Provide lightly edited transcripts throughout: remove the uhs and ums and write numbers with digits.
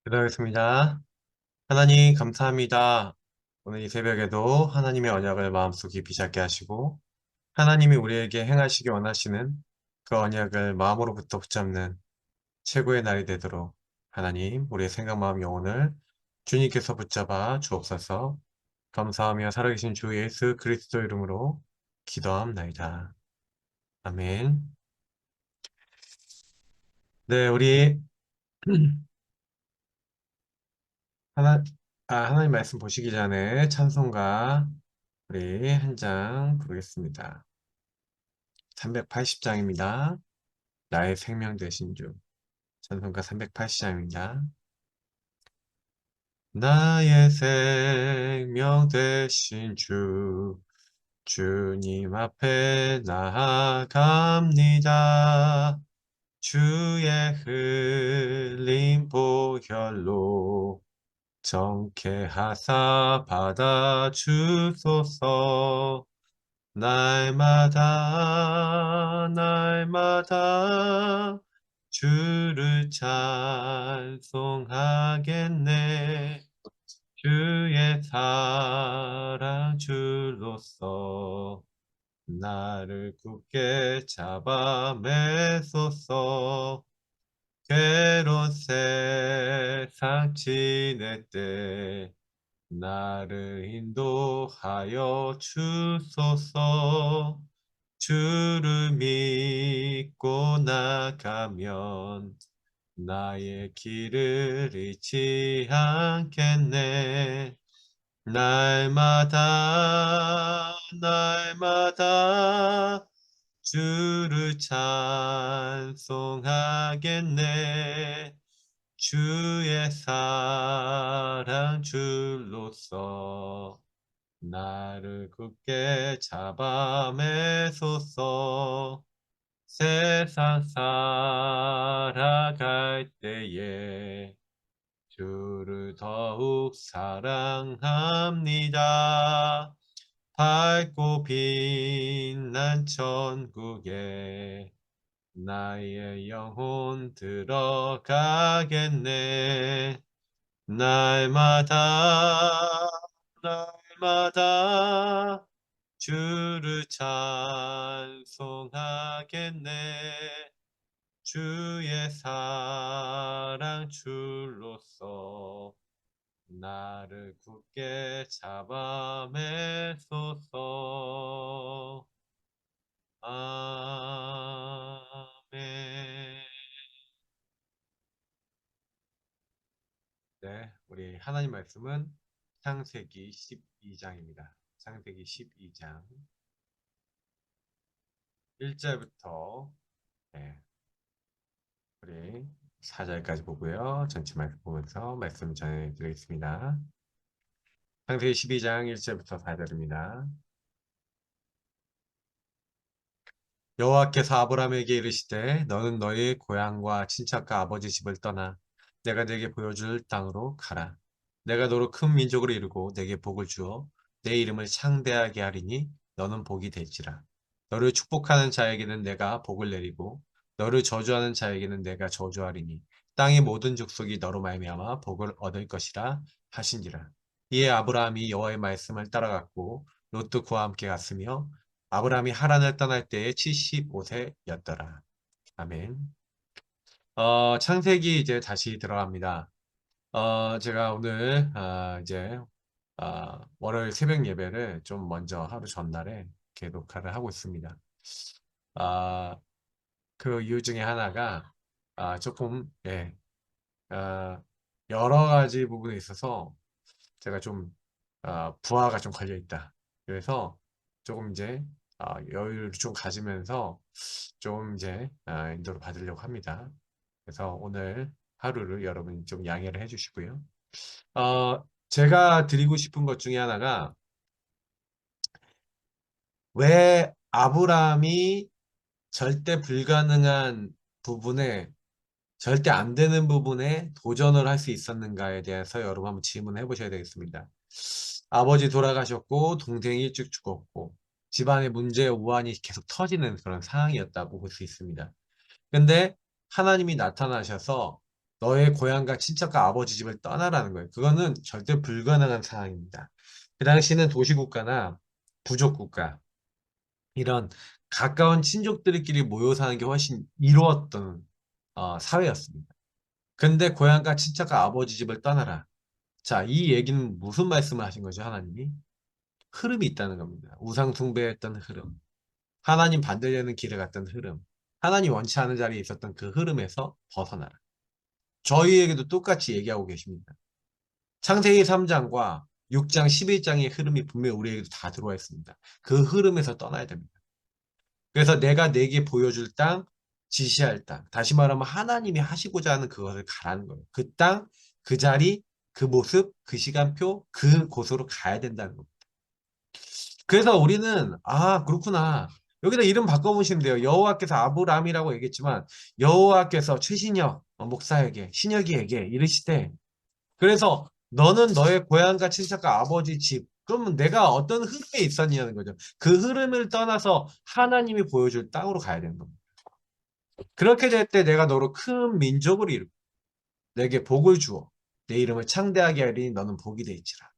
기도하겠습니다. 하나님 감사합니다. 오늘 이 새벽에도 하나님의 언약을 마음속 깊이 잡게 하시고 하나님이 우리에게 행하시기 원하시는 그 언약을 마음으로부터 붙잡는 최고의 날이 되도록 하나님 우리의 생각, 마음, 영혼을 주님께서 붙잡아 주옵소서. 감사하며 살아계신 주 예수 그리스도 이름으로 기도합나이다. 아멘. 네, 우리 하나, 하나님 말씀 보시기 전에 찬송가 우리 한 장 부르겠습니다. 380장입니다. 나의 생명 되신 주. 찬송가 380장입니다. 나의 생명 되신 주, 주님 앞에 나아갑니다. 주의 흘린 보혈로 정케하사 받아주소서. 날마다 주를 찬송하겠네. 주의 사랑 줄로서 나를 굳게 잡아 매소서. 괴로운 세상 지낼 때 나를 인도하여 주소서. 주를 믿고 나가면 나의 길을 잃지 않겠네. 날마다 주를 찬송하겠네. 주의 사랑 줄로서 나를 굳게 잡아 매소서. 세상 살아갈 때에 주를 더욱 사랑합니다. 밝고 빛난 천국에 나의 영혼 들어가겠네. 날마다 주를 찬송하겠네. 주의 사랑 줄로서 나를 굳게 잡아 매소서. 아멘. 네, 우리 하나님 말씀은 창세기 12장입니다. 창세기 12장 1절부터 네, 우리 4절까지 보고요. 전체 말씀 보면서 말씀 전해드리겠습니다. 창세기 12장 1절부터 4절입니다. 여호와께서 아브라함에게 이르시되 너는 너희 고향과 친척과 아버지 집을 떠나 내가 네게 보여줄 땅으로 가라. 내가 너로 큰 민족으로 이루고 네게 복을 주어 내 이름을 창대하게 하리니 너는 복이 될지라. 너를 축복하는 자에게는 내가 복을 내리고 너를 저주하는 자에게는 내가 저주하리니 땅의 모든 족속이 너로 말미암아 복을 얻을 것이라 하신지라. 이에 아브라함이 여호와의 말씀을 따라갔고 롯도 그와 함께 갔으며 아브라함이 하란을 떠날 때에 75세였더라. 아멘. 창세기 이제 다시 들어갑니다. 제가 오늘 월요일 새벽 예배를 좀 먼저 하루 전날에 이렇게 녹화를 하고 있습니다. 아, 그 이유 중에 하나가 조금 여러 가지 부분에 있어서 제가 좀 부하가 좀 걸려 있다. 그래서 조금 이제 여유를 좀 가지면서 좀 이제 인도를 받으려고 합니다. 그래서 오늘 하루를 여러분이 좀 양해를 해주시고요. 제가 드리고 싶은 것 중에 하나가 왜 아브라함이 절대 불가능한 부분에 절대 안 되는 부분에 도전을 할 수 있었는가에 대해서 여러분 한번 질문해 보셔야 되겠습니다. 아버지 돌아가셨고 동생이 일찍 죽었고 집안의 문제 우환이 계속 터지는 그런 상황이었다고 볼 수 있습니다. 근데 하나님이 나타나셔서 너의 고향과 친척과 아버지 집을 떠나라는 거예요. 그거는 절대 불가능한 상황입니다. 그 당시는 도시국가나 부족국가, 이런 가까운 친족들끼리 모여 사는 게 훨씬 이루었던 사회였습니다. 근데 고향과 친척과 아버지 집을 떠나라. 자, 이 얘기는 무슨 말씀을 하신 거죠, 하나님이? 흐름이 있다는 겁니다. 우상 숭배했던 흐름, 하나님 반대되는 길을 갔던 흐름, 하나님 원치 않은 자리에 있었던 그 흐름에서 벗어나라. 저희에게도 똑같이 얘기하고 계십니다. 창세기 3장과 6장 11장의 흐름이 분명히 우리에게도 다 들어와 있습니다. 그 흐름에서 떠나야 됩니다. 그래서 내가 내게 보여줄 땅, 지시할 땅. 다시 말하면 하나님이 하시고자 하는 그것을 가라는 거예요. 그 땅, 그 자리, 그 모습, 그 시간표, 그 곳으로 가야 된다는 겁니다. 그래서 우리는 그렇구나. 여기다 이름 바꿔보시면 돼요. 여호와께서 아브라함이라고 얘기했지만 여호와께서 최신혁 목사에게 신혁이에게 이르시되, 그래서 너는 너의 고향과 친척과 아버지 집, 그러면 내가 어떤 흐름에 있었냐는 거죠. 그 흐름을 떠나서 하나님이 보여줄 땅으로 가야 되는 겁니다. 그렇게 될 때 내가 너로 큰 민족을 이루고 내게 복을 주어 내 이름을 창대하게 하리니 너는 복이 되지라.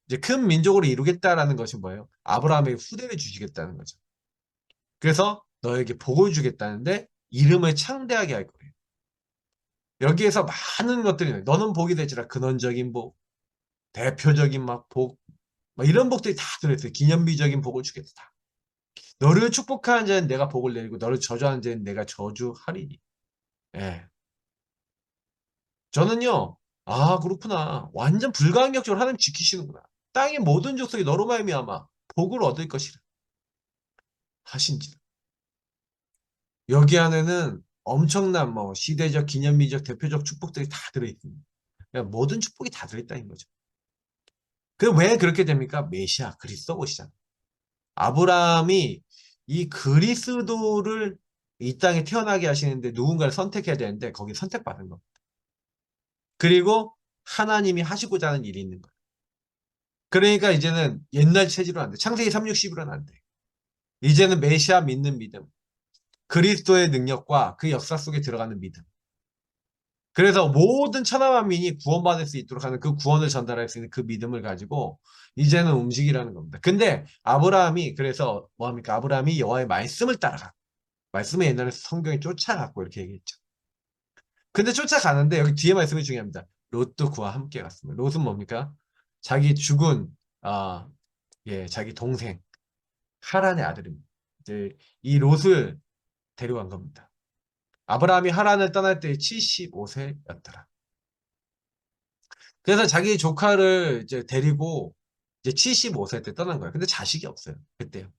이제 큰 민족으로 이루겠다라는 것이 뭐예요? 아브라함에게 후대를 주시겠다는 거죠. 그래서 너에게 복을 주겠다는데 이름을 창대하게 할 거예요. 여기에서 많은 것들이 너는 복이 되지라. 근원적인 복, 대표적인 막 복, 막 이런 복들이 다 들어있어요. 기념비적인 복을 주겠다. 너를 축복하는 자는 내가 복을 내리고 너를 저주하는 자는 내가 저주하리니. 예. 저는요, 그렇구나. 완전 불가항력적으로 하나님 지키시는구나. 땅의 모든 족속이 너로 말미암아 복을 얻을 것이라 하신지라. 여기 안에는 엄청난 뭐 시대적, 기념비적, 대표적 축복들이 다 들어있습니다. 그러니까 모든 축복이 다 들어있다는 거죠. 그 왜 그렇게 됩니까? 메시아, 그리스도 오시잖아요. 아브라함이 이 그리스도를 이 땅에 태어나게 하시는데 누군가를 선택해야 되는데 거기 선택받은 거. 그리고 하나님이 하시고자 하는 일이 있는 거예요. 그러니까 이제는 옛날 체질로 안 돼. 창세기 360으로는 안 돼. 이제는 메시아 믿는 믿음. 그리스도의 능력과 그 역사 속에 들어가는 믿음. 그래서 모든 천하 만민이 구원받을 수 있도록 하는 그 구원을 전달할 수 있는 그 믿음을 가지고 이제는 움직이라는 겁니다. 근데 아브라함이 그래서 뭐합니까? 아브라함이 여호와의 말씀을 따라가. 말씀을 옛날에 성경에 쫓아갔고 이렇게 얘기했죠. 근데 쫓아가는데 여기 뒤에 말씀이 중요합니다. 롯도 그와 함께 갔습니다. 롯은 뭡니까? 자기 죽은 자기 동생 하란의 아들입니다. 이제 이 롯을 데려간 겁니다. 아브라함이 하란을 떠날 때 75세였더라. 그래서 자기 조카를 이제 데리고 이제 75세 때 떠난 거예요. 근데 자식이 없어요. 그때요.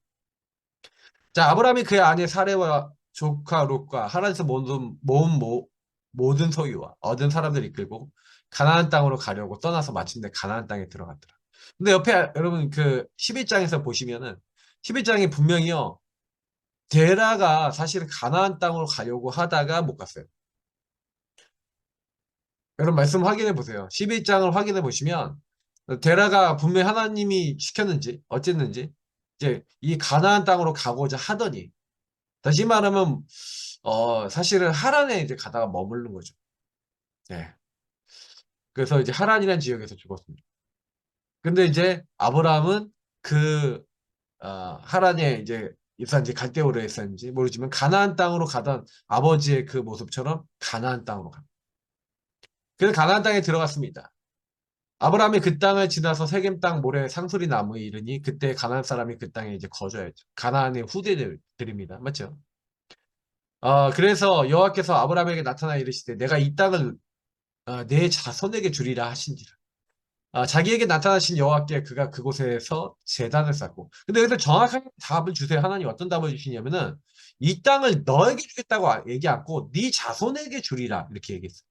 자, 아브라함이 그의 아내 사레와 조카 롯과 하란에서 모든 소유와 얻은 사람들을 이끌고 가나안 땅으로 가려고 떠나서 마침내 가나안 땅에 들어갔더라. 근데 옆에 여러분 그 11장에서 보시면은 11장에 분명히요. 데라가 사실은 가나안 땅으로 가려고 하다가 못 갔어요. 여러분 말씀 확인해 보세요. 11장을 확인해 보시면 데라가 분명히 하나님이 시켰는지 어쨌는지 이제 이 가나안 땅으로 가고자 하더니 다시 말하면 사실은 하란에 이제 가다가 머무른 거죠. 네. 그래서 이제 하란이라는 지역에서 죽었습니다. 근데 이제 아브라함은 그 하란에 이제 입산지 갈대오르 했었는지 모르지만 가나안 땅으로 가던 아버지의 그 모습처럼 가나안 땅으로 갑니다. 그래서 가나안 땅에 들어갔습니다. 아브라함이 그 땅을 지나서 세겜 땅 모래 상수리 나무에 이르니 그때 가나안 사람이 그 땅에 이제 거주하였죠. 가나안의 후대들입니다. 맞죠? 그래서 여호와께서 아브라함에게 나타나 이르시되 내가 이 땅을 내 자손에게 주리라 하신지라. 자기에게 나타나신 여호와께 그가 그곳에서 제단을 쌓고. 근데 여기서 정확하게 답을 주세요. 하나님 어떤 답을 주시냐면은 이 땅을 너에게 주겠다고 얘기 않고 네 자손에게 주리라 이렇게 얘기했어요.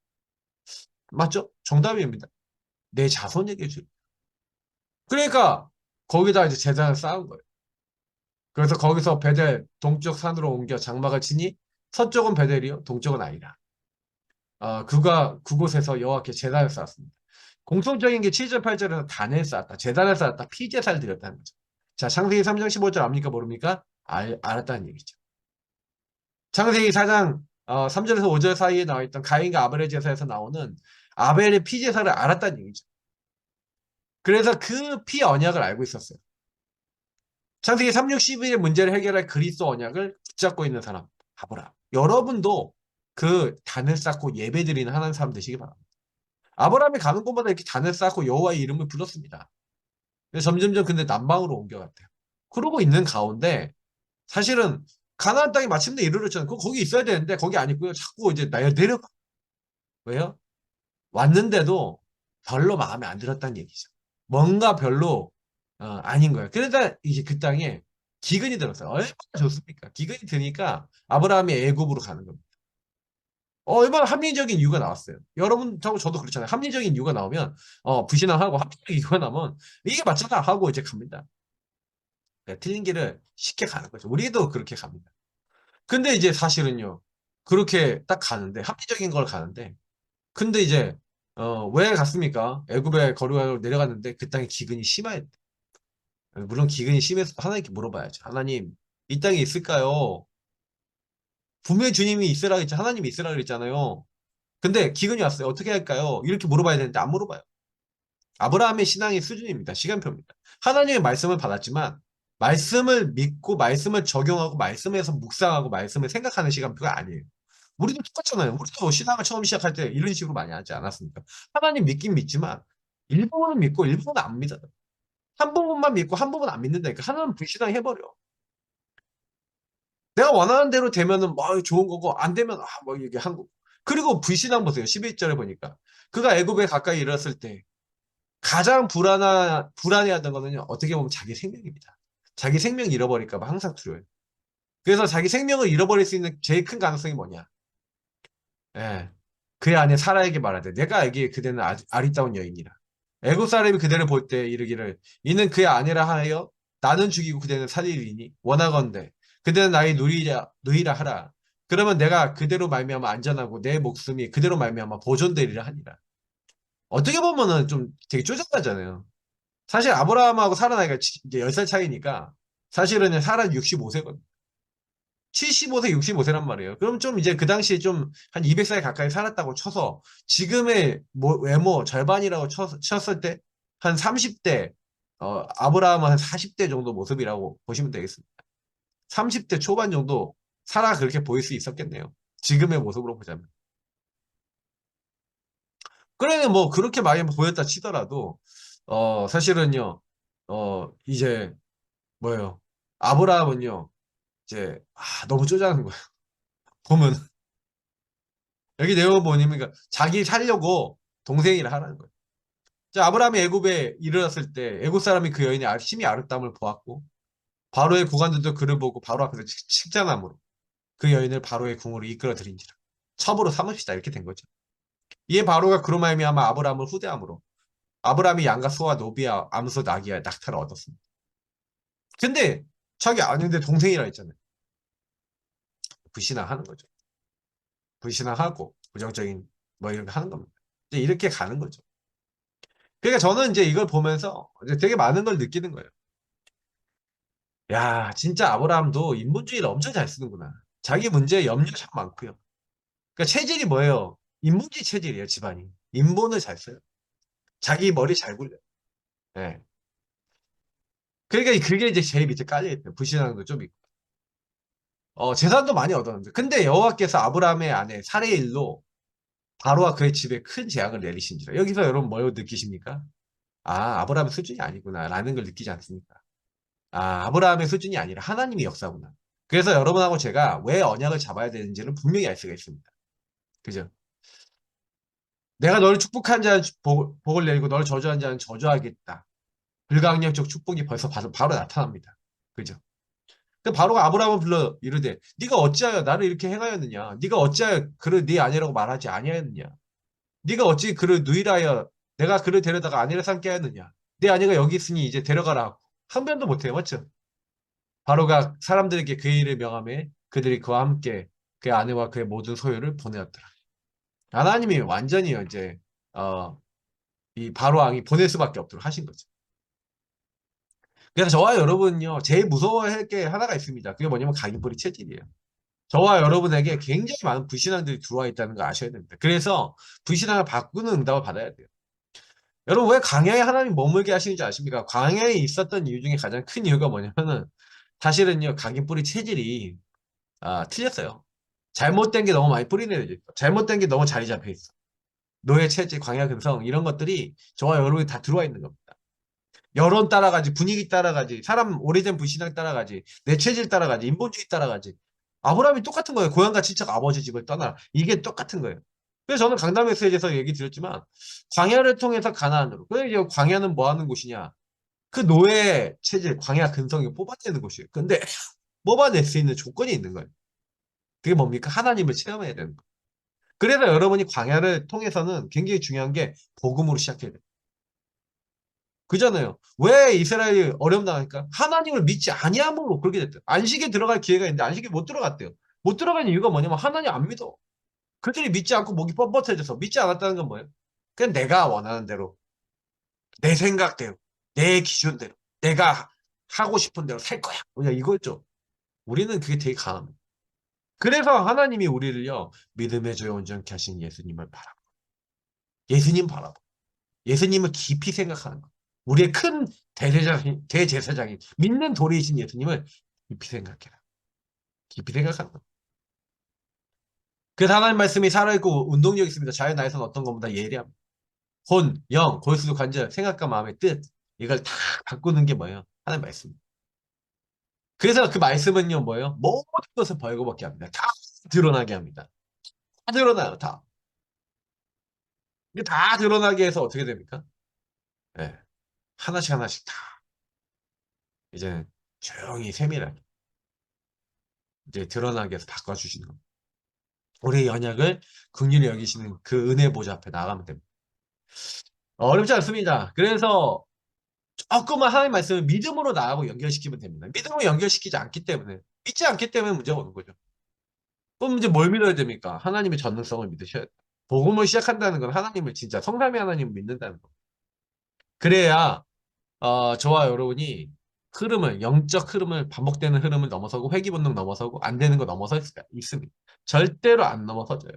맞죠? 정답입니다. 내 자손에게 주리라. 그러니까 거기다 이제 제단을 쌓은 거예요. 그래서 거기서 베델 동쪽 산으로 옮겨 장막을 치니 서쪽은 베델이요 동쪽은 아니라. 그가 그곳에서 여호와께 제단을 쌓았습니다. 공통적인 게 7절 8절에서 단을 쌓았다. 제단을 쌓았다. 피제사를 드렸다는 거죠. 자, 창세기 3장 15절 압니까 모릅니까? 알았다는 얘기죠. 창세기 4장 3절에서 5절 사이에 나와 있던 가인과 아벨의 제사에서 나오는 아벨의 피 제사를 알았다는 얘기죠. 그래서 그 피 언약을 알고 있었어요. 창세기 3, 6, 11의 문제를 해결할 그리스도 언약을 붙잡고 있는 사람, 아브라함. 여러분도 그 단을 쌓고 예배드리는 하나님 사람 되시기 바랍니다. 아브라함이 가는 곳마다 이렇게 단을 쌓고 여호와의 이름을 불렀습니다. 점점점 근데 남방으로 옮겨갔대요. 그러고 있는 가운데 사실은 가나안 땅에 마침내 이르렀잖아요. 거기 있어야 되는데 거기 안 있고요. 자꾸 이제 내려가. 왜요? 왔는데도 별로 마음에 안 들었다는 얘기죠. 뭔가 별로 아닌 거예요. 그러다 이제 그 땅에 기근이 들었어요. 얼마나 좋습니까? 기근이 드니까 아브라함이 애굽으로 가는 겁니다. 얼마나 합리적인 이유가 나왔어요. 여러분, 저도 그렇잖아요. 합리적인 이유가 나오면 불신앙하고 합리적인 이유가 나오면 이게 맞잖아 하고 이제 갑니다. 네, 틀린 길을 쉽게 가는 거죠. 우리도 그렇게 갑니다. 근데 이제 사실은요. 그렇게 딱 가는데 합리적인 걸 가는데 근데 이제 왜 갔습니까? 애굽에 거류하러 내려갔는데 그 땅에 기근이 심하였대. 물론 기근이 심해서 하나님께 물어봐야죠. 하나님, 이 땅에 있을까요? 분명히 주님이 있으라 그랬지. 하나님이 있으라 그랬잖아요. 근데 기근이 왔어요. 어떻게 할까요? 이렇게 물어봐야 되는데 안 물어봐요. 아브라함의 신앙의 수준입니다. 시간표입니다. 하나님의 말씀을 받았지만 말씀을 믿고 말씀을 적용하고 말씀에서 묵상하고 말씀을 생각하는 시간표가 아니에요. 우리도 똑같잖아요. 우리도 신앙을 처음 시작할 때 이런 식으로 많이 하지 않았습니까? 하나님 믿긴 믿지만 일부분은 믿고 일부분은 안 믿어요. 한 부분만 믿고 한 부분 안 믿는다니까. 하나는 불신앙 해버려. 내가 원하는 대로 되면은 뭐 좋은 거고 안 되면 뭐 이게 한 거고. 그리고 불신앙 보세요. 11절에 보니까 그가 애굽에 가까이 이르렀을 때 가장 불안해하던 거는요. 어떻게 보면 자기 생명입니다. 자기 생명 잃어버릴까 봐 항상 두려워요. 그래서 자기 생명을 잃어버릴 수 있는 제일 큰 가능성이 뭐냐? 예. 그 안에 사라에게 말하되 내가 알기에 그대는 아리따운 여인이라. 애국 사람이 그대를 볼 때 이르기를 이는 그의 아내라 하여 나는 죽이고 그대는 살리리니 원하건대 그대는 나의 누이라 하라. 그러면 내가 그대로 말미암아 안전하고 내 목숨이 그대로 말미암아 보존되리라 하니라. 어떻게 보면은 좀 되게 쪼잔하잖아요. 사실 아브라함하고 사라 나이가 이제 10살 차이니까 사실은 사라 65세거든. 75세, 65세란 말이에요. 그럼 좀 이제 그 당시에 좀 한 200살 가까이 살았다고 쳐서 지금의 외모 절반이라고 쳤을 때 한 30대, 아브라함은 한 40대 정도 모습이라고 보시면 되겠습니다. 30대 초반 정도 살아 그렇게 보일 수 있었겠네요. 지금의 모습으로 보자면. 그래, 뭐 그렇게 많이 보였다 치더라도, 사실은요, 이제 뭐예요. 아브라함은요, 이제, 너무 쪼잔한 거예요. 보면. 여기 내용을 보니까 자기 살려고 동생이라 하라는 거예요. 자, 아브라함이 애굽에 이르렀을 때 애굽 사람이 그 여인의 심히 아름다움을 보았고 바로의 구관들도 그를 보고 바로 앞에서 칭찬함으로 그 여인을 바로의 궁으로 이끌어 들인지라 첩으로 삼읍시다 이렇게 된 거죠. 이에 바로가 그로 말미암아 아브라함을 후대함으로 아브라함이 양과 소와 노비와 암소 나귀와 낙타를 얻었습니다. 근데 자기 아는데 동생이라 했잖아요. 불신앙하는 거죠. 불신앙하고 부정적인 뭐 이런 거 하는 겁니다. 이제 이렇게 가는 거죠. 그러니까 저는 이제 이걸 보면서 이제 되게 많은 걸 느끼는 거예요. 야, 진짜 아브라함도 인본주의를 엄청 잘 쓰는구나. 자기 문제에 염려 참 많고요. 그러니까 체질이 뭐예요? 인본주의 체질이에요, 집안이. 인본을 잘 써요. 자기 머리 잘 굴려요. 예. 그러니까 그게 이제 제일 밑에 깔려있어요. 불신하는 거 좀 있고. 재산도 많이 얻었는데. 근데 여호와께서 아브라함의 아내 사레의 일로 바로와 그의 집에 큰 재앙을 내리신지라. 여기서 여러분 뭘 느끼십니까? 아브라함의 수준이 아니구나. 라는 걸 느끼지 않습니까? 아브라함의 수준이 아니라 하나님의 역사구나. 그래서 여러분하고 제가 왜 언약을 잡아야 되는지는 분명히 알 수가 있습니다. 그죠? 내가 너를 축복한 자는 복을 내리고 너를 저주한 자는 저주하겠다. 불가항력적 축복이 벌써 바로 나타납니다. 그죠? 그 바로가 아브라함을 불러 이르되 네가 어찌하여 나를 이렇게 행하였느냐? 네가 어찌하여 그를 네 아내라고 말하지 아니하였느냐? 네가 어찌 그를 누이라하여 내가 그를 데려다가 아내를 삼게 하였느냐? 네 아내가 여기 있으니 이제 데려가라. 항변도 못해요. 맞죠? 바로가 사람들에게 그 일을 명함에 그들이 그와 함께 그의 아내와 그의 모든 소유를 보내었더라. 하나님이 완전히 이제 이 바로 왕이 보낼 수밖에 없도록 하신 거죠. 그래서 저와 여러분요 제일 무서워할 게 하나가 있습니다. 그게 뭐냐면 각인뿌리 체질이에요. 저와 여러분에게 굉장히 많은 불신앙들이 들어와 있다는 거 아셔야 됩니다. 그래서 불신앙을 바꾸는 응답을 받아야 돼요. 여러분 왜 광야에 하나님 머물게 하시는지 아십니까? 광야에 있었던 이유 중에 가장 큰 이유가 뭐냐면은 사실은요 각인 뿌리 체질이 틀렸어요. 잘못된 게 너무 많이 뿌리내려져 있어. 잘못된 게 너무 자리 잡혀 있어. 노예 체질, 광야 근성 이런 것들이 저와 여러분이 다 들어와 있는 겁니다. 여론 따라가지, 분위기 따라가지, 사람 오래된 불신앙 따라가지, 내 체질 따라가지, 인본주의 따라가지. 아브라함이 똑같은 거예요. 고향과 친척 아버지 집을 떠나라. 이게 똑같은 거예요. 그래서 저는 강남 메시지에서 얘기 드렸지만 광야를 통해서 가나안으로. 그래서 이제 광야는 뭐 하는 곳이냐? 그 노예 체질, 광야 근성이 뽑아내는 곳이에요. 근데 뽑아낼 수 있는 조건이 있는 거예요. 그게 뭡니까? 하나님을 체험해야 되는 거예요. 그래서 여러분이 광야를 통해서는 굉장히 중요한 게 복음으로 시작해야 돼요. 그잖아요. 왜 이스라엘이 어려움 당하니까? 하나님을 믿지 아니함으로 그렇게 됐대요. 안식에 들어갈 기회가 있는데 안식에 못 들어갔대요. 못 들어간 이유가 뭐냐면 하나님 안 믿어. 그들이 믿지 않고 목이 뻣뻣해져서 믿지 않았다는 건 뭐예요? 그냥 내가 원하는 대로, 내 생각대로, 내 기준대로, 내가 하고 싶은 대로 살 거야. 그냥 이거였죠. 우리는 그게 되게 강합니다. 그래서 하나님이 우리를요, 믿음의 조에 온전케 하신 예수님을 바라보. 예수님 바라보. 예수님을 깊이 생각하는 것. 우리의 큰 대제사장인 믿는 도리이신 예수님을 깊이 생각해라. 깊이 생각하는 것. 그래서 하나님 말씀이 살아있고 운동력 있습니다. 자연 나에서는 어떤 것보다 예리합니다. 혼, 영, 골수도 관절, 생각과 마음의 뜻 이걸 다 바꾸는 게 뭐예요? 하나님 말씀. 그래서 그 말씀은요 뭐예요? 모든 것을 벌거벗게 합니다. 다 드러나게 합니다. 다 드러나요. 다. 이게 다 드러나게 해서 어떻게 됩니까? 네. 하나씩 하나씩 다 이제 조용히 세밀하게 이제 드러나게 해서 바꿔주시는 겁니다. 우리의 연약을 긍휼히 여기시는 그 은혜 보좌 앞에 나가면 됩니다. 어렵지 않습니다. 그래서 조금만 하나님 말씀을 믿음으로 나가고 연결시키면 됩니다. 믿음으로 연결시키지 않기 때문에 믿지 않기 때문에 문제가 오는 거죠. 그럼 이제 뭘 믿어야 됩니까? 하나님의 전능성을 믿으셔야 돼요. 복음을 시작한다는 건 하나님을 진짜 성삼위 하나님을 믿는다는 거. 그래야 저와 여러분이 흐름을 영적 흐름을 반복되는 흐름을 넘어서고 회귀 본능 넘어서고 안 되는 거 넘어설 수가 있습니다. 절대로 안 넘어서져요.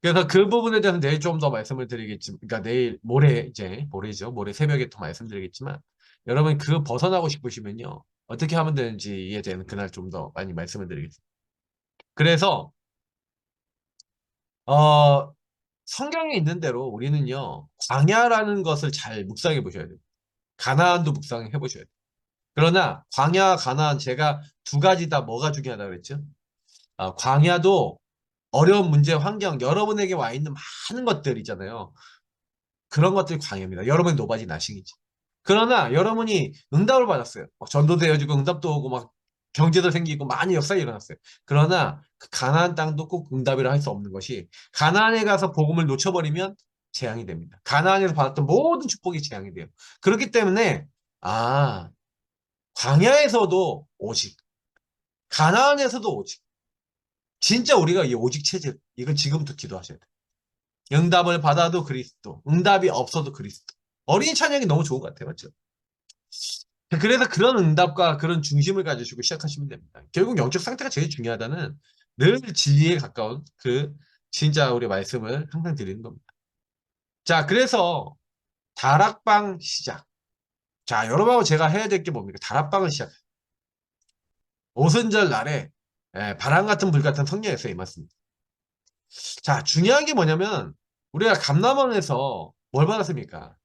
그래서 그 부분에 대해서 내일 좀 더 말씀을 드리겠지만, 그러니까 내일, 모레, 이제, 모레죠. 모레 새벽에 또 말씀드리겠지만, 여러분 그 벗어나고 싶으시면요. 어떻게 하면 되는지에 대한 그날 좀 더 많이 말씀을 드리겠습니다. 그래서, 어, 성경에 있는 대로 우리는요, 광야라는 것을 잘 묵상해 보셔야 돼요. 가나안도 묵상해 보셔야 돼요. 그러나, 광야, 가나안, 제가 두 가지 다 뭐가 중요하다고 그랬죠? 광야도 어려운 문제, 환경, 여러분에게 와 있는 많은 것들 있잖아요. 그런 것들이 광야입니다. 여러분이 노바지 나싱이지. 그러나 여러분이 응답을 받았어요. 막 전도되어지고 응답도 오고 막 경제도 생기고 많이 역사가 일어났어요. 그러나 그 가나안 땅도 꼭 응답이라 할 수 없는 것이 가나안에 가서 복음을 놓쳐버리면 재앙이 됩니다. 가나안에서 받았던 모든 축복이 재앙이 돼요. 그렇기 때문에 아 광야에서도 오직 가나안에서도 오직 진짜 우리가 이 오직 체질 이건 지금부터 기도하셔야 돼요. 응답을 받아도 그리스도, 응답이 없어도 그리스도. 어린이 찬양이 너무 좋은 것 같아요. 맞죠? 그래서 그런 응답과 그런 중심을 가지시고 시작하시면 됩니다. 결국 영적 상태가 제일 중요하다는 늘 진리에 가까운 그 진짜 우리 말씀을 항상 드리는 겁니다. 자, 그래서 다락방 시작. 자, 여러분하고 제가 해야 될 게 뭡니까? 다락방을 시작. 오순절 날에 바람 같은 불 같은 성령에서 임했습니다. 자, 중요한 게 뭐냐면 우리가 감람원에서 뭘 받았습니까?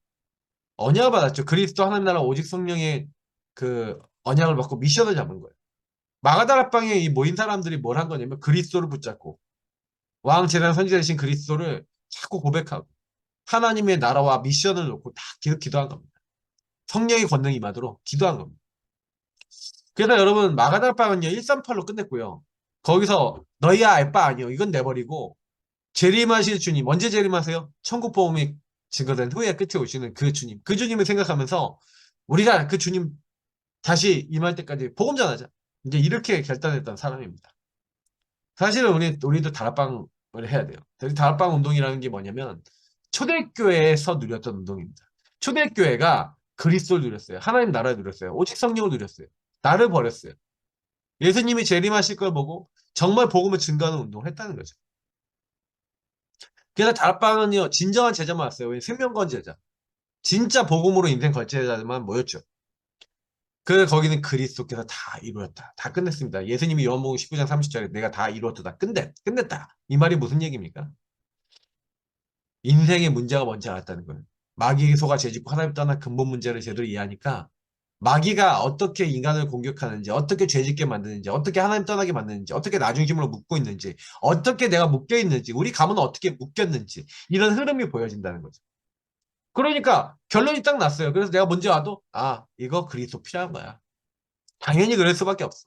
언약을 받았죠. 그리스도 하나님 나라 오직 성령의 그 언약을 받고 미션을 잡은 거예요. 마가다락방에 이 모인 사람들이 뭘 한 거냐면 그리스도를 붙잡고 왕 제단 선지자 되신 그리스도를 자꾸 고백하고 하나님의 나라와 미션을 놓고 다 계속 기도한 겁니다. 성령의 권능이 임하도록 기도한 겁니다. 그래서 여러분 마가다락방은요 138로 끝냈고요. 거기서 너희야 알 바 아니요 이건 내버리고 재림하실 주님 언제 재림하세요? 천국 복음이 증거된 후에 끝에 오시는 그 주님 그 주님을 생각하면서 우리가 그 주님 다시 임할 때까지 복음 전하자. 이제 이렇게 결단했던 사람입니다. 사실은 우리도 다락방을 해야 돼요. 다락방 운동이라는 게 뭐냐면 초대교회에서 누렸던 운동입니다. 초대교회가 그리스도를 누렸어요. 하나님 나라를 누렸어요. 오직 성령을 누렸어요. 나를 버렸어요. 예수님이 재림하실 걸 보고 정말 복음을 증거하는 운동을 했다는 거죠. 그래서 다락방은요, 진정한 제자만 왔어요. 왜? 생명건 제자. 진짜 복음으로 인생 걸 제자만 모였죠. 거기는 그리스도께서 다 이루었다. 다 끝냈습니다. 예수님이 요한복음 19장 30절에 내가 다 이루었다. 다 끝냈다. 이 말이 무슨 얘기입니까? 인생의 문제가 뭔지 알았다는 거예요. 마귀의 소가 죄짓고 하나님 떠난 근본 문제를 제대로 이해하니까 마귀가 어떻게 인간을 공격하는지, 어떻게 죄짓게 만드는지, 어떻게 하나님 떠나게 만드는지, 어떻게 나중심으로 묶고 있는지, 어떻게 내가 묶여 있는지, 우리 가문은 어떻게 묶였는지 이런 흐름이 보여진다는 거죠. 그러니까 결론이 딱 났어요. 그래서 내가 문제 와도 이거 그리스도 필요한 거야. 당연히 그럴 수밖에 없어.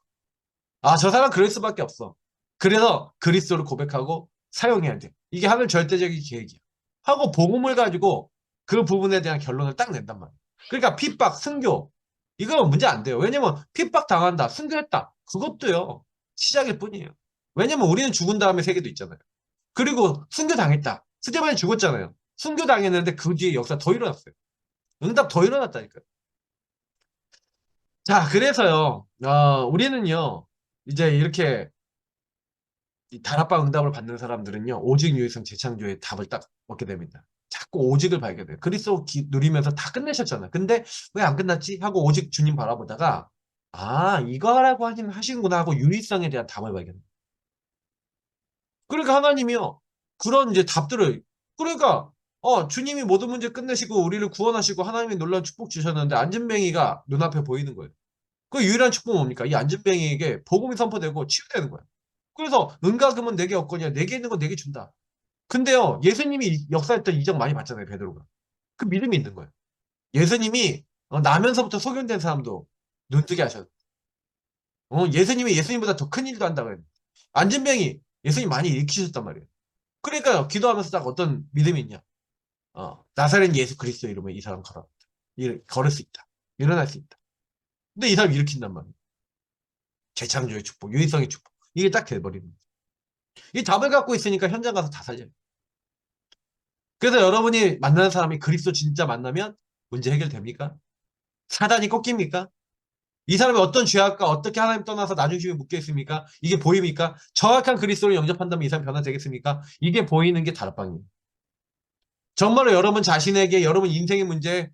저 사람 그럴 수밖에 없어. 그래서 그리스도를 고백하고 사용해야 돼. 이게 하늘 절대적인 계획이야. 하고 복음을 가지고 그 부분에 대한 결론을 딱 낸단 말이야. 그러니까 핍박, 순교 이거 문제 안 돼요. 왜냐면 핍박 당한다, 순교했다. 그것도요. 시작일 뿐이에요. 왜냐면 우리는 죽은 다음에 세계도 있잖아요. 그리고 순교 당했다. 스테반이 죽었잖아요. 순교 당했는데 그 뒤에 역사 더 일어났어요. 응답 더 일어났다니까요. 자, 그래서요. 우리는요. 이제 이렇게 이 다락방 응답을 받는 사람들은요, 오직 유일성 재창조의 답을 딱 얻게 됩니다. 자꾸 오직을 발견해요. 그리스도 누리면서 다 끝내셨잖아. 근데 왜 안 끝났지? 하고 오직 주님 바라보다가, 이거 하라고 하시는구나 하고 유일성에 대한 답을 발견해요. 그러니까 하나님이요, 그런 이제 답들을, 그러니까, 주님이 모든 문제 끝내시고 우리를 구원하시고 하나님이 놀라운 축복 주셨는데 안진뱅이가 눈앞에 보이는 거예요. 그 유일한 축복은 뭡니까? 이 안진뱅이에게 복음이 선포되고 치유되는 거예요. 그래서 은과 금은 내게 없거니와 내게 있는 건 내게 준다. 근데요, 예수님이 역사했던 이적 많이 봤잖아요, 베드로가. 그 믿음이 있는 거예요. 예수님이 나면서부터 소견된 사람도 눈뜨게 하셨. 예수님이 예수님보다 더 큰 일도 한다고 해요. 안진병이 예수님 많이 일으키셨단 말이에요. 그러니까 기도하면서 딱 어떤 믿음이 있냐? 나사렛 예수 그리스도 이름으로 이 사람 걸을 수 있다. 일어날 수 있다. 근데 이 사람 일으킨단 말이에요. 재창조의 축복, 유일성의 축복. 이게 딱 돼버리는 거예요. 이 답을 갖고 있으니까 현장 가서 다 살려요. 그래서 여러분이 만나는 사람이 그리스도 진짜 만나면 문제 해결됩니까? 사단이 꺾입니까? 이 사람이 어떤 죄악과 어떻게 하나님 떠나서 나중심에 묶여 있습니까? 이게 보입니까? 정확한 그리스도를 영접한다면 이 사람 변화되겠습니까? 이게 보이는 게 다락방이에요. 정말로 여러분 자신에게 여러분 인생의 문제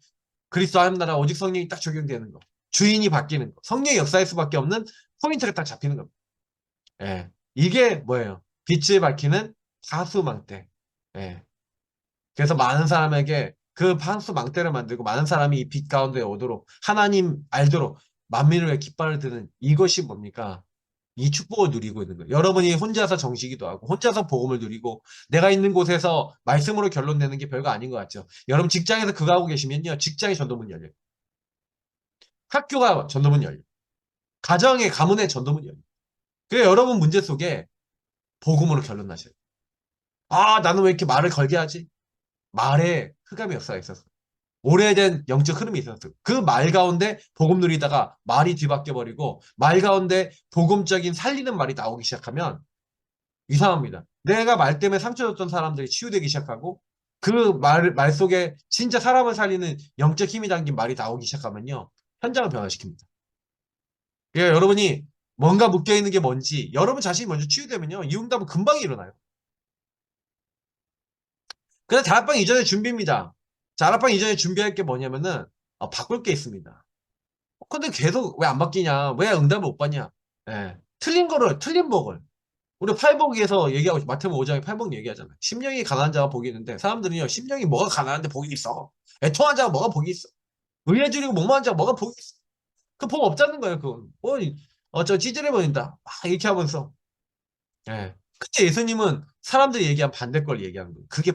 그리스도 하나님 나라 오직 성령이 딱 적용되는 거. 주인이 바뀌는 거. 성령의 역사일 수밖에 없는 포인트가 딱 잡히는 겁니다. 예. 이게 뭐예요? 빛을 밝히는 파수망대. 예. 그래서 많은 사람에게 그 판수 망대를 만들고 많은 사람이 이 빛 가운데 오도록 하나님 알도록 만민을 위해 깃발을 드는 이것이 뭡니까? 이 축복을 누리고 있는 거예요. 여러분이 혼자서 정시기도 하고 혼자서 복음을 누리고 내가 있는 곳에서 말씀으로 결론 내는 게 별거 아닌 것 같죠. 여러분 직장에서 그거 하고 계시면요. 직장의 전도문 열려요. 학교가 전도문 열려요. 가정의 가문의 전도문 열려요. 그래서 여러분 문제 속에 복음으로 결론 나셔요. 나는 왜 이렇게 말을 걸게 하지? 말에 흑암의 역사가 있었어. 오래된 영적 흐름이 있었어요. 그 말 가운데 복음 누리다가 말이 뒤바뀌어 버리고 말 가운데 복음적인 살리는 말이 나오기 시작하면 이상합니다. 내가 말 때문에 상처 줬던 사람들이 치유되기 시작하고 그 말 속에 진짜 사람을 살리는 영적 힘이 담긴 말이 나오기 시작하면요. 현장을 변화시킵니다. 그러니까 여러분이 뭔가 묶여있는 게 뭔지 여러분 자신이 먼저 치유되면요. 이 응답은 금방 일어나요. 그래서 다락방 이전에 준비입니다. 다락방 이전에 준비할 게 뭐냐면은 바꿀 게 있습니다. 근데 계속 왜 안 바뀌냐? 왜 응답을 못 받냐? 예. 틀린 복을. 우리 팔복에서 얘기하고 마태복음 5장에 팔복 얘기하잖아요. 심령이 가난한 자가 복이 있는데 사람들은요, 심령이 뭐가 가난한데 복이 있어? 애통한 자가 뭐가 복이 있어? 의에 줄이고 목마른 자가 뭐가 복이 있어? 그 복 없다는 거예요, 그건. 저 찌질해 보인다. 막 이렇게 하면서. 예. 근데 예수님은 사람들이 얘기한 반대 걸 얘기하는 거예요. 그게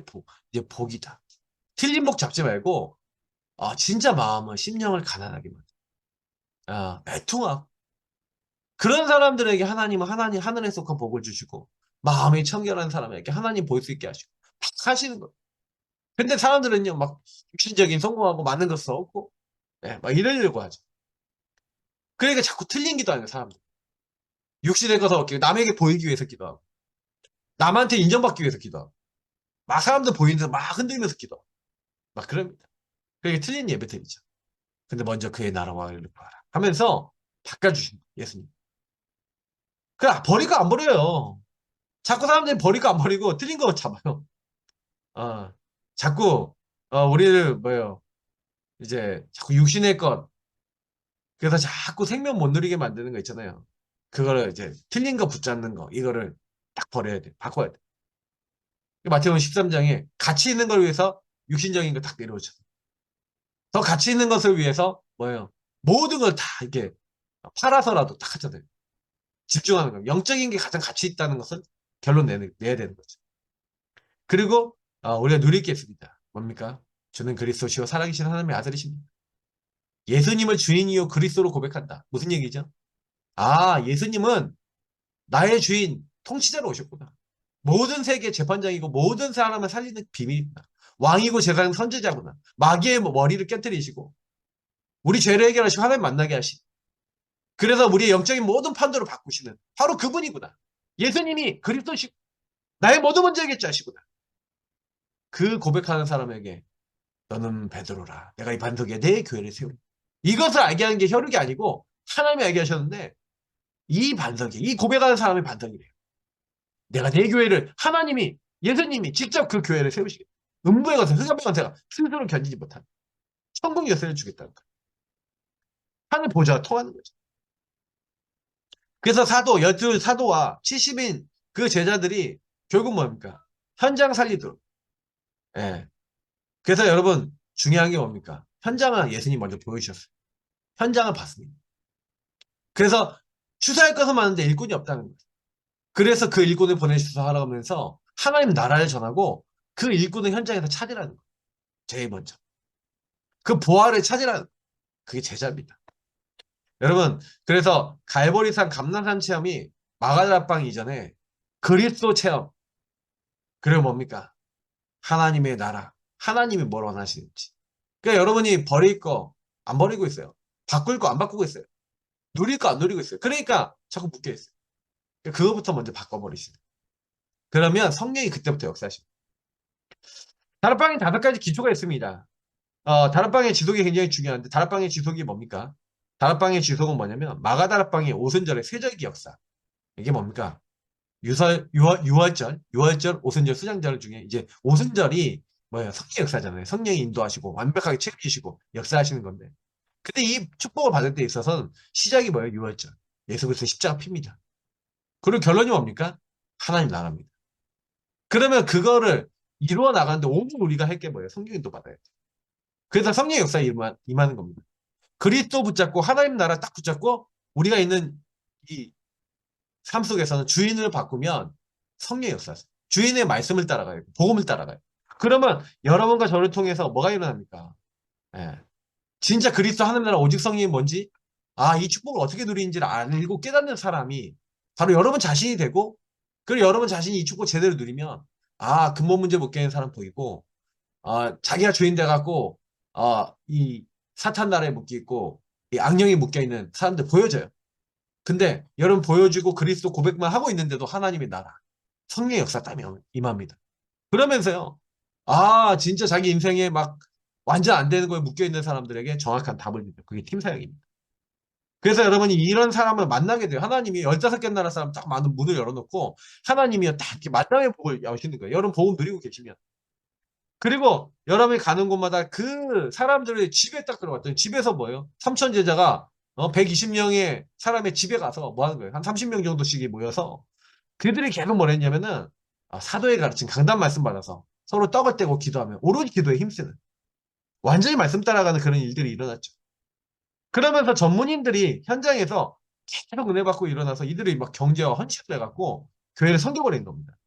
이제 복이다. 틀린 복 잡지 말고, 진짜 마음은 심령을 가난하게 만들어. 애통하, 그런 사람들에게 하나님은 하늘에 속한 복을 주시고 마음이 청결한 사람에게 하나님 볼 수 있게 하시고 막 하시는 거예요. 근데 사람들은요 막 육신적인 성공하고 많은 것 써없고 막 이러려고 하죠. 그러니까 자꾸 틀린 기도하는 사람들. 육신의 것을 얻기 남에게 보이기 위해서 기도하고 남한테 인정받기 위해서 기도하고 막 사람들 보이는 데서 막 흔들면서 기도하고 막 그럽니다. 그게 틀린 예배드리죠. 근데 먼저 그의 나라와 의를 구하라 하면서 바꿔주신 거예요, 예수님. 그래, 버리고 안 버려요. 자꾸 사람들이 버리고 안 버리고 틀린 거 잡아요. 어, 자꾸, 우리를, 뭐요, 이제, 자꾸 육신의 것, 그래서 자꾸 생명 못 누리게 만드는 거 있잖아요. 그거를 이제, 틀린 거 붙잡는 거, 이거를 딱 버려야 돼. 바꿔야 돼. 마태복음 13장에 가치 있는 걸 위해서 육신적인 거 딱 내려오죠. 더 가치 있는 것을 위해서, 뭐예요, 모든 걸 다 이렇게 팔아서라도 딱 하잖아요. 집중하는 거. 영적인 게 가장 가치 있다는 것을 결론 내야 되는 거죠. 그리고, 우리가 누릴 게 있습니다. 뭡니까? 주는 그리스도시요 살아계신 하나님의 아들이십니다. 예수님을 주인이요 그리스도로 고백한다. 무슨 얘기죠? 아, 예수님은 나의 주인, 통치자로 오셨구나. 모든 세계 재판장이고 모든 사람을 살리는 비밀이구나. 왕이고 제사장 선지자구나. 마귀의 머리를 깨뜨리시고 우리 죄를 해결하시고 하나님 만나게 하시고 그래서 우리의 영적인 모든 판도를 바꾸시는 바로 그분이구나. 예수님이 그리스도시고 나의 모든 문제 해결자시구나. 그 고백하는 사람에게 너는 베드로라. 내가 이 반석에 내 교회를 세우리. 이것을 알게 하는 게 혈육이 아니고 하나님이 알게 하셨는데 이 반석이 이 고백하는 사람의 반석이래요. 내가 내 교회를 하나님이 예수님이 직접 그 교회를 세우시겠다. 음부의 것을 흑암의 권세가 스스로 견디지 못한 천국 열쇠를 주겠다는 거예요. 하늘 보좌가 통하는 거죠. 그래서 사도 열두 사도와 70인 그 제자들이 결국 뭡니까? 현장 살리도록. 예. 그래서 여러분 중요한 게 뭡니까? 현장을 예수님 먼저 보여주셨어요. 현장을 봤습니다. 그래서 추수할 것은 많은데 일꾼이 없다는 거예요. 그래서 그 일꾼을 보내주셔서 하라면서 하나님 나라를 전하고 그 일꾼을 현장에서 찾으라는 거예요. 제일 먼저. 그 보화를 찾으라는 거예요. 그게 제자입니다. 여러분, 그래서 갈보리산 감람산 체험이 마가다락방 이전에 그리스도 체험, 그리고 뭡니까? 하나님의 나라, 하나님이 뭘 원하시는지. 그러니까 여러분이 버릴 거 안 버리고 있어요. 바꿀 거 안 바꾸고 있어요. 누릴 거 안 누리고 있어요. 그러니까 자꾸 묶여 있어요. 그러니까 그거부터 먼저 바꿔버리시는. 그러면 성령이 그때부터 역사하십니다. 다락방에 5가지 기초가 있습니다. 다락방의 지속이 굉장히 중요한데 다락방의 지속이 뭡니까? 다락방의 지속은 뭐냐면 마가다락방의 오순절의 세절기 역사. 이게 뭡니까? 유월절, 오순절, 수장절 중에 이제 오순절이 뭐예요? 성령 역사잖아요. 성령이 인도하시고 완벽하게 책임지시고 역사하시는 건데. 근데 이 축복을 받을 때 있어서는 시작이 뭐예요? 유월절. 예수 그리스도 십자가 피입니다. 그리고 결론이 뭡니까? 하나님 나라입니다. 그러면 그거를 이루어 나가는데 오늘 우리가 할 게 뭐예요? 성령 인도 받아야 돼. 그래서 성령 역사에 임하는 겁니다. 그리스도 붙잡고 하나님 나라 딱 붙잡고 우리가 있는 이 삶 속에서는 주인을 바꾸면 성령의 역사죠. 주인의 말씀을 따라가요. 복음을 따라가요. 그러면 여러분과 저를 통해서 뭐가 일어납니까? 예. 진짜 그리스도 하나님 나라 오직 성령이 뭔지 이 축복을 어떻게 누리는지를 알고 깨닫는 사람이 바로 여러분 자신이 되고 그리고 여러분 자신이 이 축복 제대로 누리면 근본 문제 못 깨는 사람 보이고 자기가 주인 돼갖고 이 사탄 나라에 묶여 있고 이 악령이 묶여 있는 사람들 보여져요. 근데 여러분 보여주고 그리스도 고백만 하고 있는데도 하나님의 나라, 성령의 역사 따면 임합니다. 그러면서요, 진짜 자기 인생에 막 완전 안 되는 거에 묶여있는 사람들에게 정확한 답을 주죠. 그게 팀 사역입니다. 그래서 여러분이 이런 사람을 만나게 돼요. 하나님이 15개 나라 사람 딱 많은 문을 열어놓고 하나님이 딱 이렇게 만남의 복을 여시는 거예요. 여러분 복음 누리고 계시면. 그리고 여러분이 가는 곳마다 그 사람들의 집에 딱 들어갔더니 집에서 뭐예요? 삼천 제자가 120명의 사람의 집에 가서 뭐 하는 거예요? 한 30명 정도씩이 모여서 그들이 계속 뭘 했냐면은 사도의 가르침 강단 말씀 받아서 서로 떡을 떼고 기도하면 오로지 기도에 힘쓰는 완전히 말씀 따라가는 그런 일들이 일어났죠. 그러면서 전문인들이 현장에서 계속 은혜 받고 일어나서 이들이 막 경제와 헌신을 해갖고 교회를 섬겨버린 겁니다.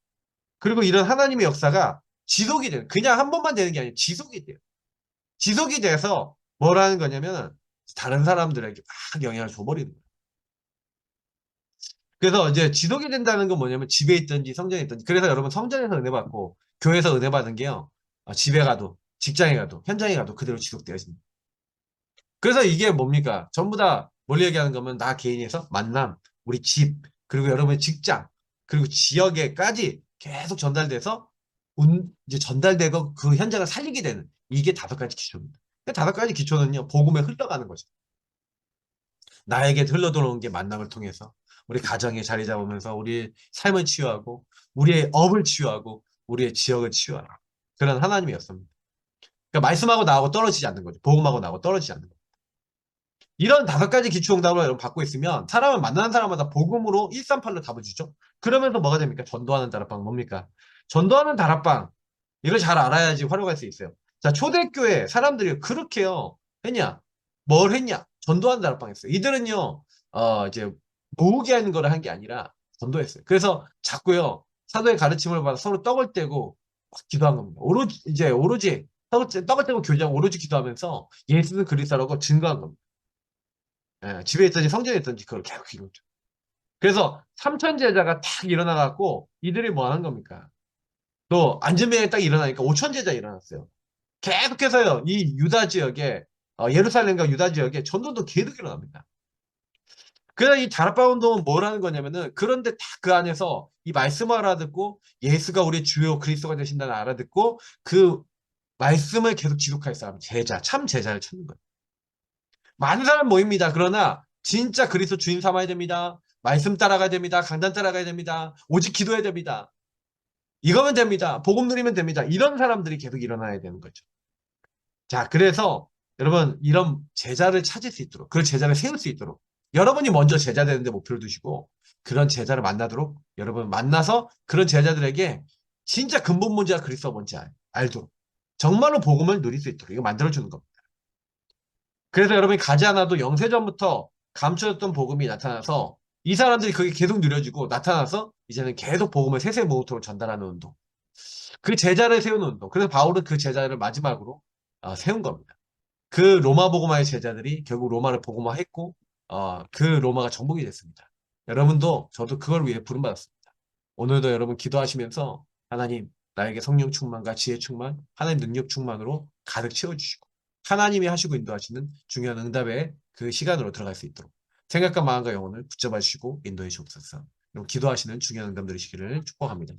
그리고 이런 하나님의 역사가 지속이 돼요. 그냥 한 번만 되는 게 아니라 지속이 돼요. 지속이 돼서 뭐라는 거냐면 다른 사람들에게 막 영향을 줘버리는 거예요. 그래서 이제 지속이 된다는 건 뭐냐면 집에 있든지 성전에 있든지 그래서 여러분 성전에서 은혜 받고 교회에서 은혜 받은 게요. 집에 가도 직장에 가도 현장에 가도 그대로 지속되어집니다. 그래서 이게 뭡니까? 전부 다 뭘 얘기하는 거면 나 개인에서 만남, 우리 집, 그리고 여러분의 직장, 그리고 지역에까지 계속 전달돼서 이제 전달되고 그 현장을 살리게 되는 이게 5가지 기초입니다. 그 5가지 기초는요, 복음에 흘러가는 거죠. 나에게 흘러들어온 게 만남을 통해서 우리 가정에 자리 잡으면서 우리 삶을 치유하고 우리의 업을 치유하고 우리의 지역을 치유하는 그런 하나님이었습니다. 그러니까 말씀하고 나하고 떨어지지 않는 거죠. 복음하고 나하고 떨어지지 않는 거죠. 이런 5가지 기초응답을 여러분 받고 있으면 사람을 만나는 사람마다 복음으로 138로 답을 주죠. 그러면서 뭐가 됩니까? 전도하는 다락방 뭡니까? 전도하는 다락방 이걸 잘 알아야지 활용할 수 있어요. 자, 초대교회 사람들이 그렇게요 했냐? 뭘 했냐? 전도하는 다락방 했어요. 이들은요 이제 모으게 하는 거를 한 게 아니라 전도했어요. 그래서 자꾸요 사도의 가르침을 받아 서로 떡을 떼고 막 기도한 겁니다. 오로지 떡을 떼고 교제하고 오로지 기도하면서 예수는 그리스도라고 증거한 겁니다. 예, 집에 있든지 성전에 있든지 그걸 계속 이루죠. 그래서 삼천 제자가 탁 일어나갖고 이들이 뭐 하는 겁니까? 또 안전병이 딱 일어나니까 5천 제자 일어났어요. 계속해서요 이 유다 지역에 예루살렘과 유다 지역에 전도도 계속 일어납니다. 그래서 이 다락방 운동은 뭘 하는 거냐면은 그런데 다 그 안에서 이 말씀을 알아듣고 예수가 우리 주요 그리스도가 되신다는 알아듣고 그 말씀을 계속 지속할 사람 제자 참 제자를 찾는 거예요. 많은 사람 모입니다. 그러나 진짜 그리스도 주인 삼아야 됩니다. 말씀 따라가야 됩니다. 강단 따라가야 됩니다. 오직 기도해야 됩니다. 이거면 됩니다. 복음 누리면 됩니다. 이런 사람들이 계속 일어나야 되는 거죠. 자, 그래서 여러분 이런 제자를 찾을 수 있도록 그 제자를 세울 수 있도록 여러분이 먼저 제자 되는데 목표를 두시고 그런 제자를 만나도록 여러분 만나서 그런 제자들에게 진짜 근본 문제가 그리스도가 뭔지 알도록 정말로 복음을 누릴 수 있도록 이거 만들어주는 겁니다. 그래서 여러분이 가지 않아도 영세전부터 감춰졌던 복음이 나타나서 이 사람들이 그게 계속 누려지고 나타나서 이제는 계속 복음을 세세모토로 전달하는 운동. 그 제자를 세우는 운동. 그래서 바울은 그 제자를 마지막으로 세운 겁니다. 그 로마 복음화의 제자들이 결국 로마를 복음화했고 그 로마가 정복이 됐습니다. 여러분도 저도 그걸 위해 부름받았습니다. 오늘도 여러분 기도하시면서 하나님 나에게 성령 충만과 지혜 충만, 하나님 능력 충만으로 가득 채워주시고 하나님이 하시고 인도하시는 중요한 응답의 그 시간으로 들어갈 수 있도록 생각과 마음과 영혼을 붙잡아 주시고 인도해 주옵소서. 그리고 기도하시는 중요한 응답 들으시기를 축복합니다.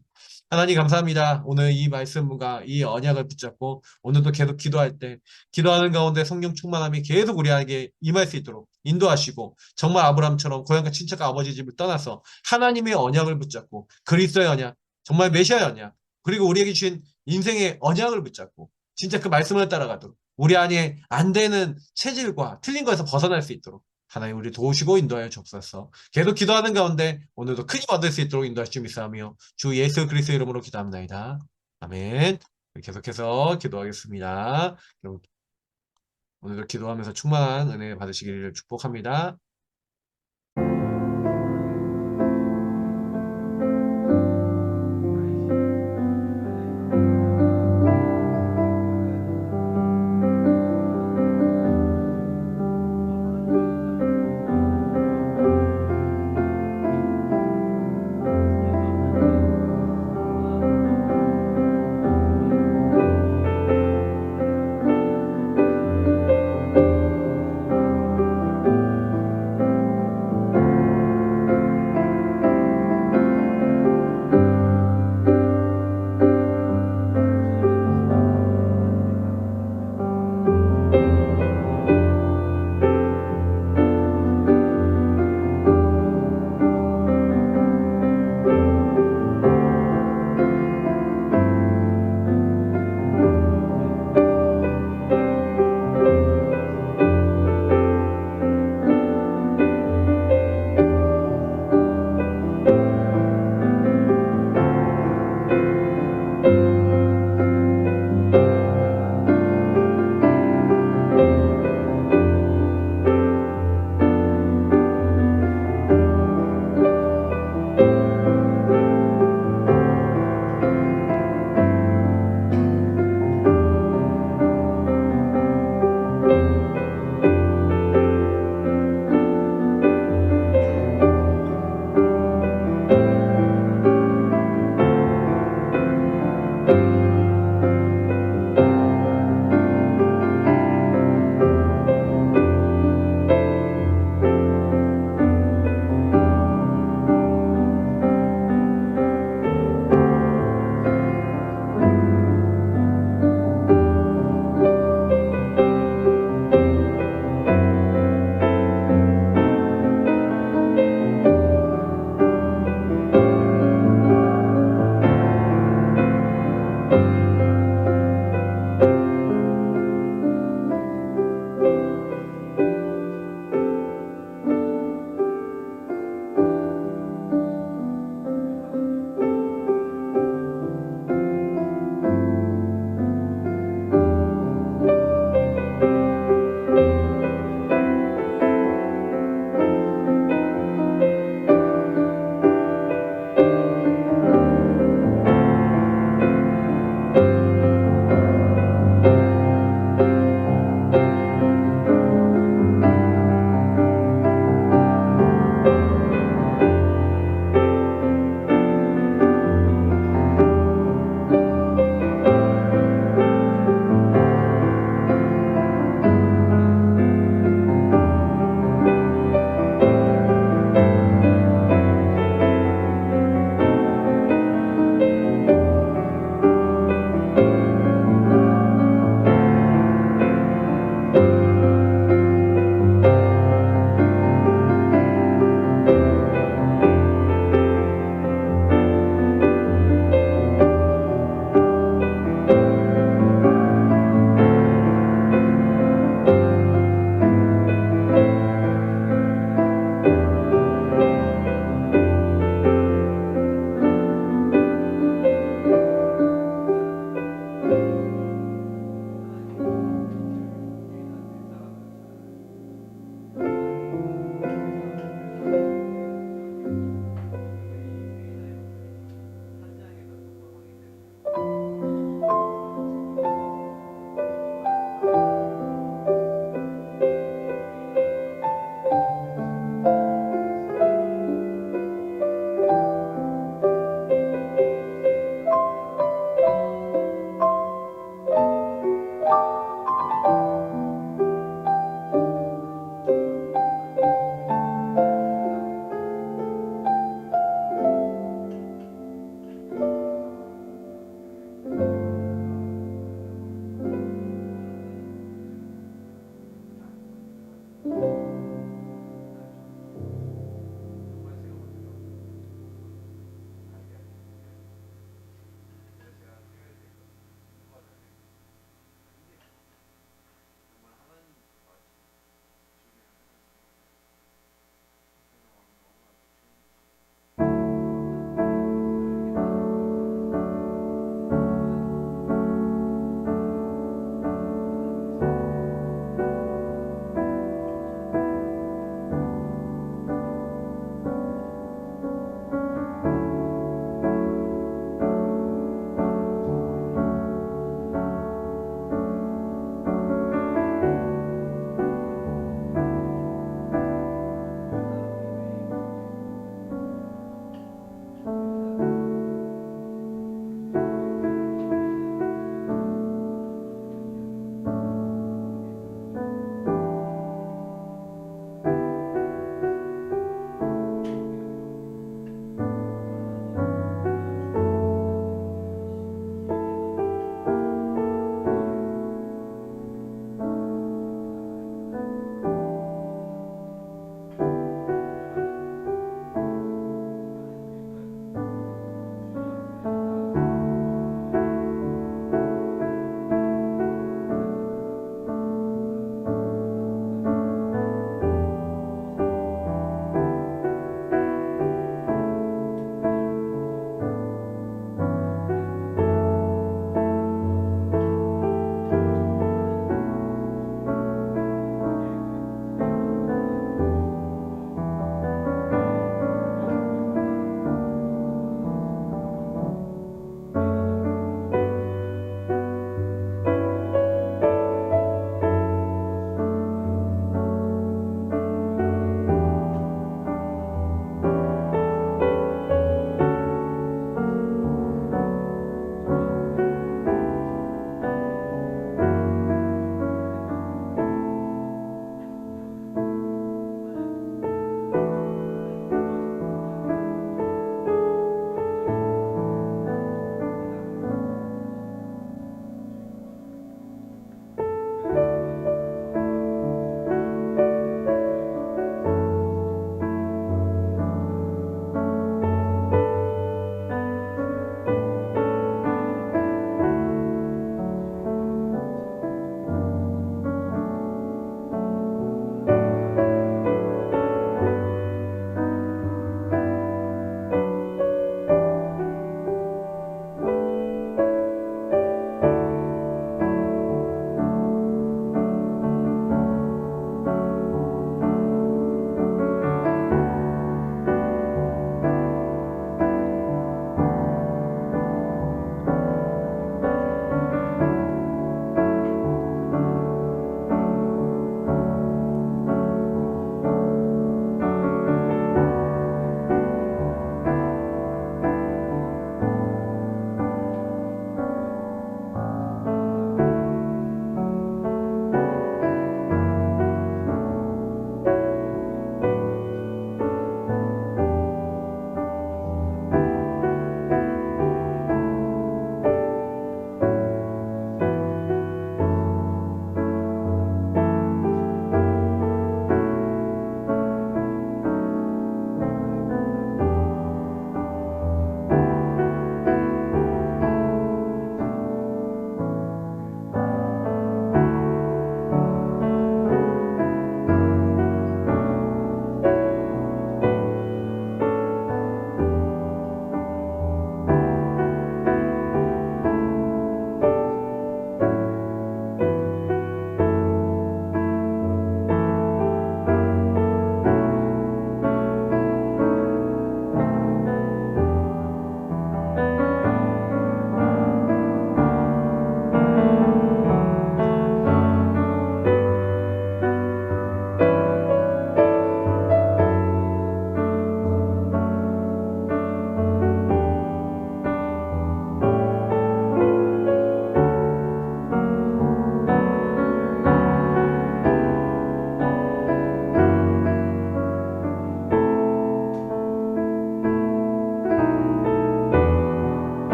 하나님 감사합니다. 오늘 이 말씀과 이 언약을 붙잡고 오늘도 계속 기도할 때 기도하는 가운데 성령 충만함이 계속 우리에게 임할 수 있도록 인도하시고 정말 아브라함처럼 고향과 친척과 아버지 집을 떠나서 하나님의 언약을 붙잡고 그리스도의 언약, 정말 메시아의 언약, 그리고 우리에게 주신 인생의 언약을 붙잡고 진짜 그 말씀을 따라가도록 우리 안에 안 되는 체질과 틀린 것에서 벗어날 수 있도록 하나님 우리 도우시고 인도하여 주옵소서. 계속 기도하는 가운데 오늘도 큰 힘 얻을 수 있도록 인도하시 주 믿사오며 주 예수 그리스도 이름으로 기도합니다. 아멘. 계속해서 기도하겠습니다. 오늘도 기도하면서 충만한 은혜 받으시기를 축복합니다.